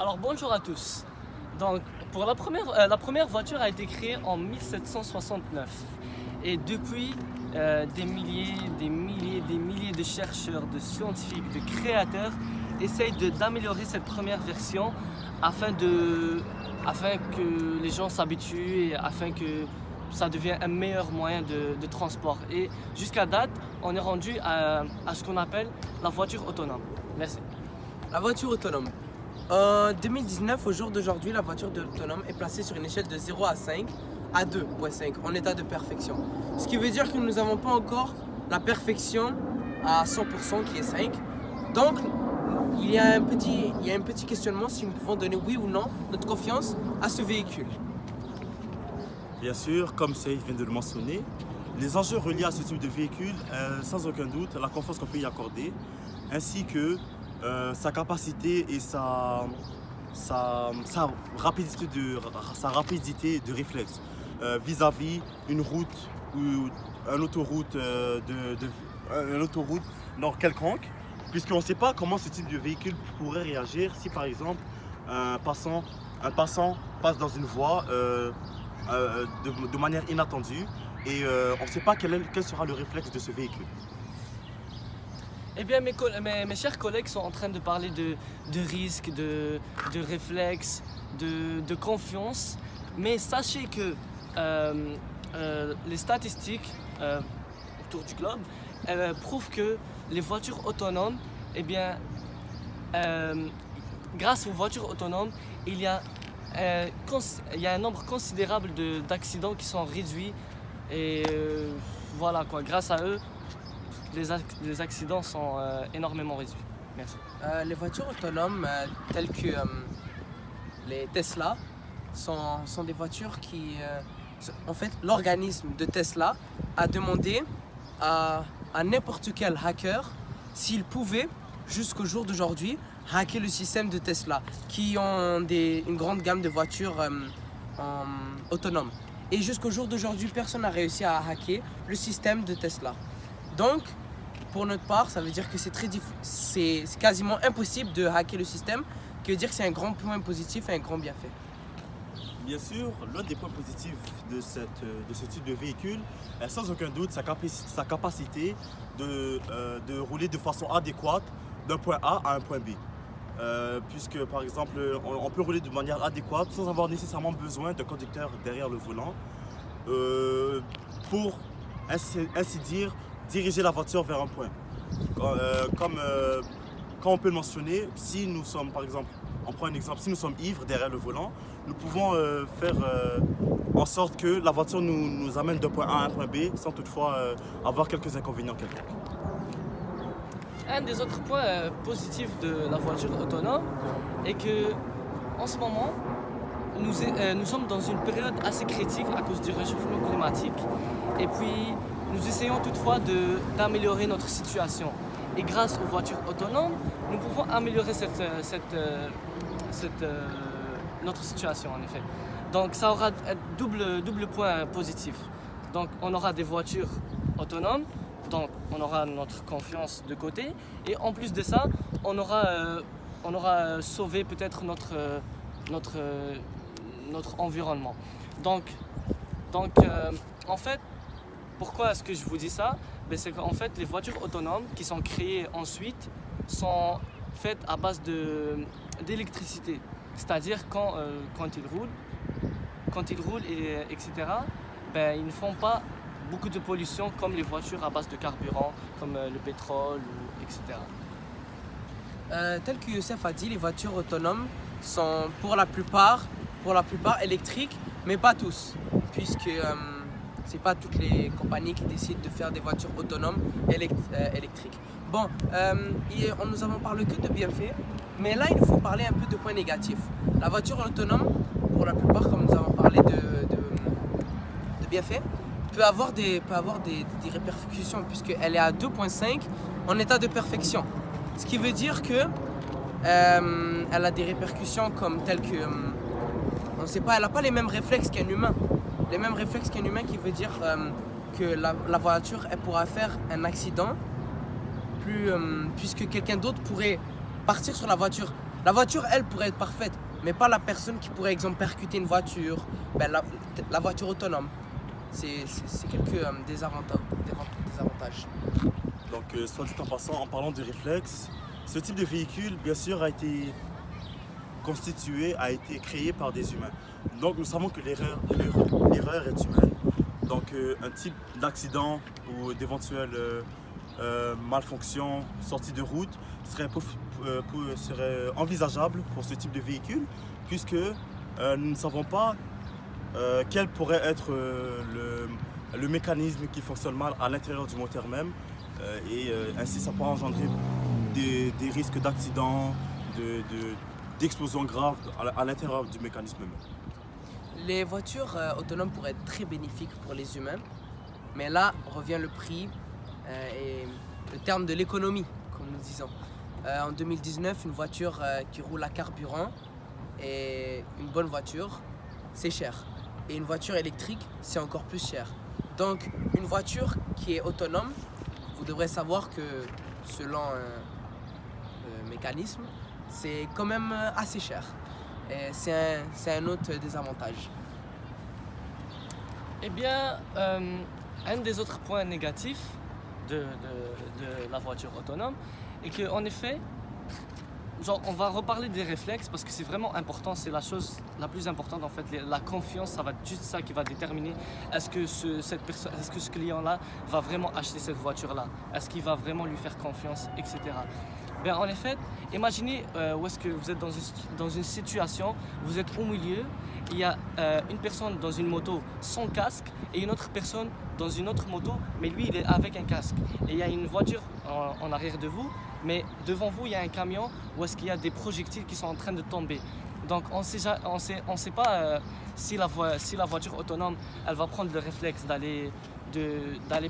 Alors bonjour à tous. Donc pour la première voiture a été créée en 1769 et depuis des milliers de chercheurs, de scientifiques, de créateurs essayent d'améliorer cette première version afin que les gens s'habituent et afin que ça devienne un meilleur moyen de transport. Et jusqu'à date, on est rendu à ce qu'on appelle la voiture autonome. Merci. La voiture autonome. En 2019, au jour d'aujourd'hui, la voiture autonome est placée sur une échelle de 0 à 5 à 2,5 en état de perfection. Ce qui veut dire que nous n'avons pas encore la perfection à 100% qui est 5. Donc, il y a un petit questionnement si nous pouvons donner oui ou non notre confiance à ce véhicule. Bien sûr, comme Saïd vient de le mentionner, les enjeux reliés à ce type de véhicule, sans aucun doute, la confiance qu'on peut y accorder, ainsi que sa capacité et sa rapidité de réflexe vis-à-vis une route ou une autoroute, une autoroute nord quelconque, puisqu'on ne sait pas comment ce type de véhicule pourrait réagir si par exemple un passant passe dans une voie de manière inattendue et on ne sait pas quel sera le réflexe de ce véhicule. Eh bien, mes chers collègues sont en train de parler de risques, de réflexes, de confiance. Mais sachez que les statistiques autour du globe prouvent que les voitures autonomes, eh bien, grâce aux voitures autonomes, il y a un nombre considérable d'accidents qui sont réduits. Et voilà quoi, grâce à eux, les accidents sont énormément réduits. Merci. Les voitures autonomes telles que les Tesla sont des voitures qui... en fait, l'organisme de Tesla a demandé à n'importe quel hacker s'il pouvait, jusqu'au jour d'aujourd'hui, hacker le système de Tesla, qui ont une grande gamme de voitures autonomes. Et jusqu'au jour d'aujourd'hui, personne n'a réussi à hacker le système de Tesla. Donc, pour notre part, ça veut dire que c'est quasiment impossible de hacker le système, qui veut dire que c'est un grand point positif et un grand bienfait. Bien sûr, l'un des points positifs de ce type de véhicule est sans aucun doute sa capacité de rouler de façon adéquate d'un point A à un point B. Puisque par exemple, on peut rouler de manière adéquate sans avoir nécessairement besoin d'un conducteur derrière le volant pour ainsi dire diriger la voiture vers un point. Comme on peut le mentionner, si nous sommes par exemple, on prend un exemple, si nous sommes ivres derrière le volant, nous pouvons faire en sorte que la voiture nous amène d'un point A à un point B sans toutefois avoir quelques inconvénients quelconques. Un des autres points positifs de la voiture autonome est que, en ce moment, nous sommes dans une période assez critique à cause du réchauffement climatique. Et puis, nous essayons toutefois d'améliorer notre situation. Et grâce aux voitures autonomes, nous pouvons améliorer notre situation, en effet. Donc, ça aura un double point positif. Donc, on aura des voitures autonomes. Donc, on aura notre confiance de côté et en plus de ça, on aura sauvé peut-être notre environnement. Donc, en fait, pourquoi est-ce que je vous dis ça? C'est qu'en fait, les voitures autonomes qui sont créées ensuite sont faites à base d'électricité. C'est-à-dire quand ils roulent, etc., ils ne font pas beaucoup de pollution comme les voitures à base de carburant, comme le pétrole, etc. Tel que Youssef a dit, les voitures autonomes sont pour la plupart électriques, mais pas tous, puisque c'est pas toutes les compagnies qui décident de faire des voitures autonomes électriques. Bon, nous avons parlé que de bienfaits, mais là il faut parler un peu de points négatifs. La voiture autonome, pour la plupart, comme nous avons parlé de bienfaits, peut avoir des répercussions puisqu'elle est à 2,5 en état de perfection. Ce qui veut dire que elle a des répercussions comme telles que on sait pas, elle n'a pas les mêmes réflexes qu'un humain. Les mêmes réflexes qu'un humain qui veut dire que la voiture elle pourra faire un accident puisque quelqu'un d'autre pourrait partir sur la voiture La voiture, elle, pourrait être parfaite, mais pas la personne qui pourrait, exemple, percuter une voiture. Ben, la voiture autonome, c'est quelques désavantages. Donc, soit dit en passant, en parlant de réflexe, ce type de véhicule, bien sûr, a été constitué, a été créé par des humains. Donc, nous savons que l'erreur est humaine. Donc, un type d'accident ou d'éventuelles malfonctions, sorties de route, serait envisageable pour ce type de véhicule, puisque nous ne savons pas quel pourrait être le mécanisme qui fonctionne mal à l'intérieur du moteur même. Ainsi, ça pourrait engendrer des risques d'accidents, d'explosions graves à l'intérieur du mécanisme même. Les voitures autonomes pourraient être très bénéfiques pour les humains, mais là revient le prix et le terme de l'économie, comme nous disons. En 2019, une voiture qui roule à carburant et une bonne voiture, c'est cher. Et une voiture électrique, c'est encore plus cher. Donc, une voiture qui est autonome, vous devrez savoir que selon le mécanisme, c'est quand même assez cher. Et c'est un autre désavantage. Eh bien, un des autres points négatifs de la voiture autonome est qu'en effet, on va reparler des réflexes parce que c'est vraiment important, c'est la chose la plus importante en fait. La confiance, ça va être juste ça qui va déterminer est-ce que ce client-là va vraiment acheter cette voiture-là, est-ce qu'il va vraiment lui faire confiance, etc. Bien, en effet, imaginez où est-ce que vous êtes dans une situation, vous êtes au milieu, il y a une personne dans une moto sans casque et une autre personne dans une autre moto, mais lui il est avec un casque. Et il y a une voiture en arrière de vous, mais devant vous il y a un camion où est-ce qu'il y a des projectiles qui sont en train de tomber. Donc on sait pas si la voiture autonome elle va prendre le réflexe d'aller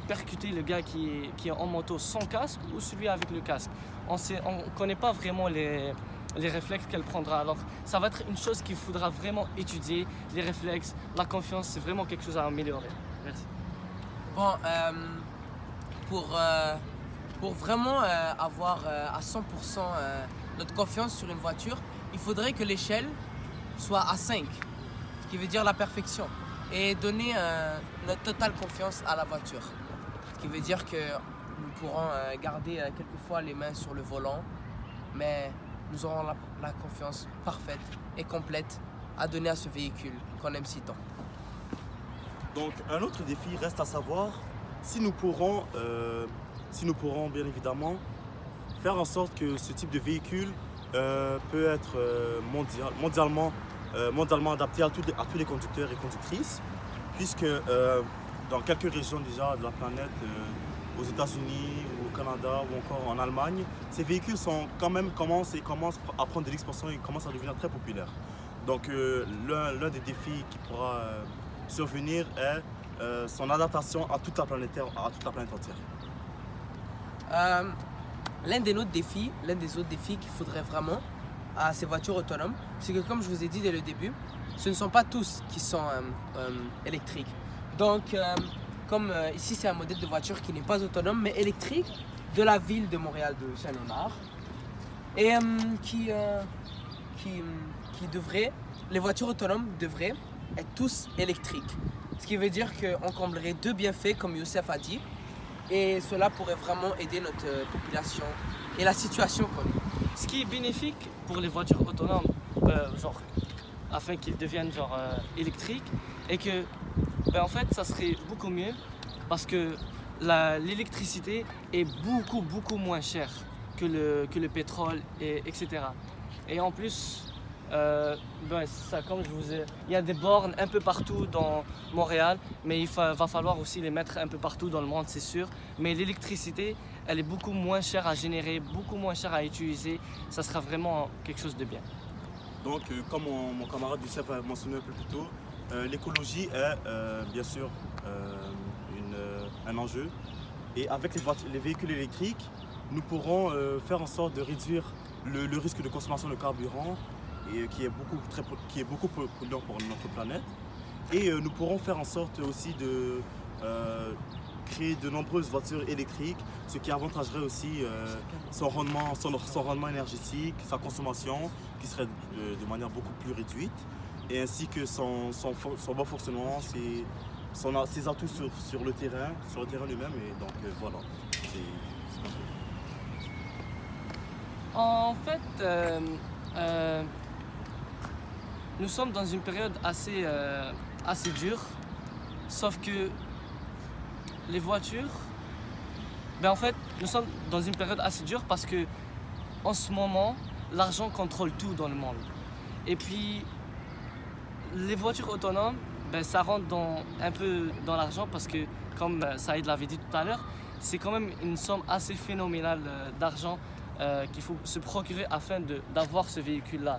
percuter le gars qui est en moto sans casque ou celui avec le casque. On ne connaît pas vraiment les réflexes qu'elle prendra. Alors ça va être une chose qu'il faudra vraiment étudier. Les réflexes, la confiance, c'est vraiment quelque chose à améliorer. Merci. Bon, pour vraiment avoir à 100% notre confiance sur une voiture, il faudrait que l'échelle soit à 5, ce qui veut dire la perfection, et donner notre totale confiance à la voiture. Ce qui veut dire que nous pourrons garder quelquefois les mains sur le volant, mais nous aurons la confiance parfaite et complète à donner à ce véhicule qu'on aime si tant. Donc un autre défi reste à savoir si nous pourrons bien évidemment faire en sorte que ce type de véhicule peut être mondialement adapté à tous les conducteurs et conductrices, puisque dans quelques régions déjà de la planète, aux États-Unis, au Canada ou encore en Allemagne, ces véhicules commencent à prendre de l'expansion et commencent à devenir très populaires. Donc l'un des défis qui pourra survenir est son adaptation à toute la planète entière. L'un des autres défis qu'il faudrait vraiment à ces voitures autonomes, c'est que comme je vous ai dit dès le début, ce ne sont pas tous qui sont électriques. Donc, comme ici c'est un modèle de voiture qui n'est pas autonome mais électrique de la ville de Montréal de Saint-Léonard et les voitures autonomes devraient être tous électriques. Ce qui veut dire qu'on comblerait deux bienfaits comme Youssef a dit et cela pourrait vraiment aider notre population et la situation qu'on est. Ce qui est bénéfique pour les voitures autonomes, afin qu'ils deviennent électriques, et que en fait ça serait beaucoup mieux parce que l'électricité est beaucoup moins chère que le pétrole, etc. Et en plus, comme je vous ai, il y a des bornes un peu partout dans Montréal, mais il va falloir aussi les mettre un peu partout dans le monde, c'est sûr. Mais l'électricité, elle est beaucoup moins chère à générer, beaucoup moins chère à utiliser. Ça sera vraiment quelque chose de bien. Donc, comme mon camarade Youssef a mentionné un peu plus tôt, l'écologie est bien sûr un enjeu. Et avec les véhicules électriques, nous pourrons faire en sorte de réduire le risque de consommation de carburant et qui est beaucoup polluant pour notre planète. Et nous pourrons faire en sorte aussi créer de nombreuses voitures électriques, ce qui avantagerait aussi son rendement énergétique, sa consommation, qui serait de manière beaucoup plus réduite, et ainsi que son bon fonctionnement, ses atouts sur le terrain lui-même. Et donc voilà. C'est un peu- En fait, nous sommes dans une période assez dure, sauf que les voitures, en fait, nous sommes dans une période assez dure parce que en ce moment, l'argent contrôle tout dans le monde. Et puis, les voitures autonomes, ça rentre un peu dans l'argent parce que, comme Saïd l'avait dit tout à l'heure, c'est quand même une somme assez phénoménale d'argent qu'il faut se procurer afin d'avoir ce véhicule-là.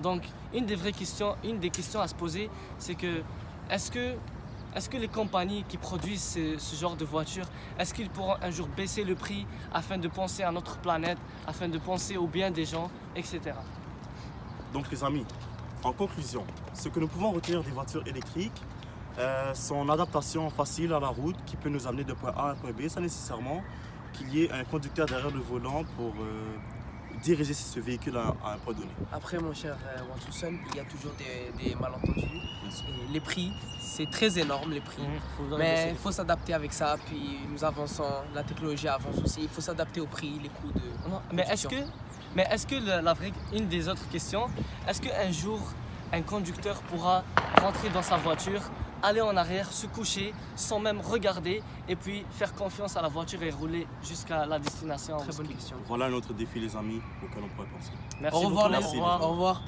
Donc, une des questions à se poser, c'est que est-ce que les compagnies qui produisent ce genre de voitures, est-ce qu'ils pourront un jour baisser le prix afin de penser à notre planète, afin de penser au bien des gens, etc. Donc les amis, en conclusion, ce que nous pouvons retenir des voitures électriques, son adaptation facile à la route qui peut nous amener de point A à un point B, sans nécessairement qu'il y ait un conducteur derrière le volant pour diriger ce véhicule à un point donné. Après, mon cher Wansuson, il y a toujours des malentendus. Et les prix, c'est très énorme les prix. Mais il faut s'adapter avec ça, puis nous avançons, la technologie avance aussi. Il faut s'adapter aux prix, les coûts de. Non, mais est-ce que une des autres questions, est-ce qu'un jour un conducteur pourra rentrer dans sa voiture, aller en arrière, se coucher sans même regarder et puis faire confiance à la voiture et rouler jusqu'à la destination? Très bonne question. Voilà un autre défi les amis auquel on pourrait penser. Merci Au revoir, beaucoup. les. Au revoir.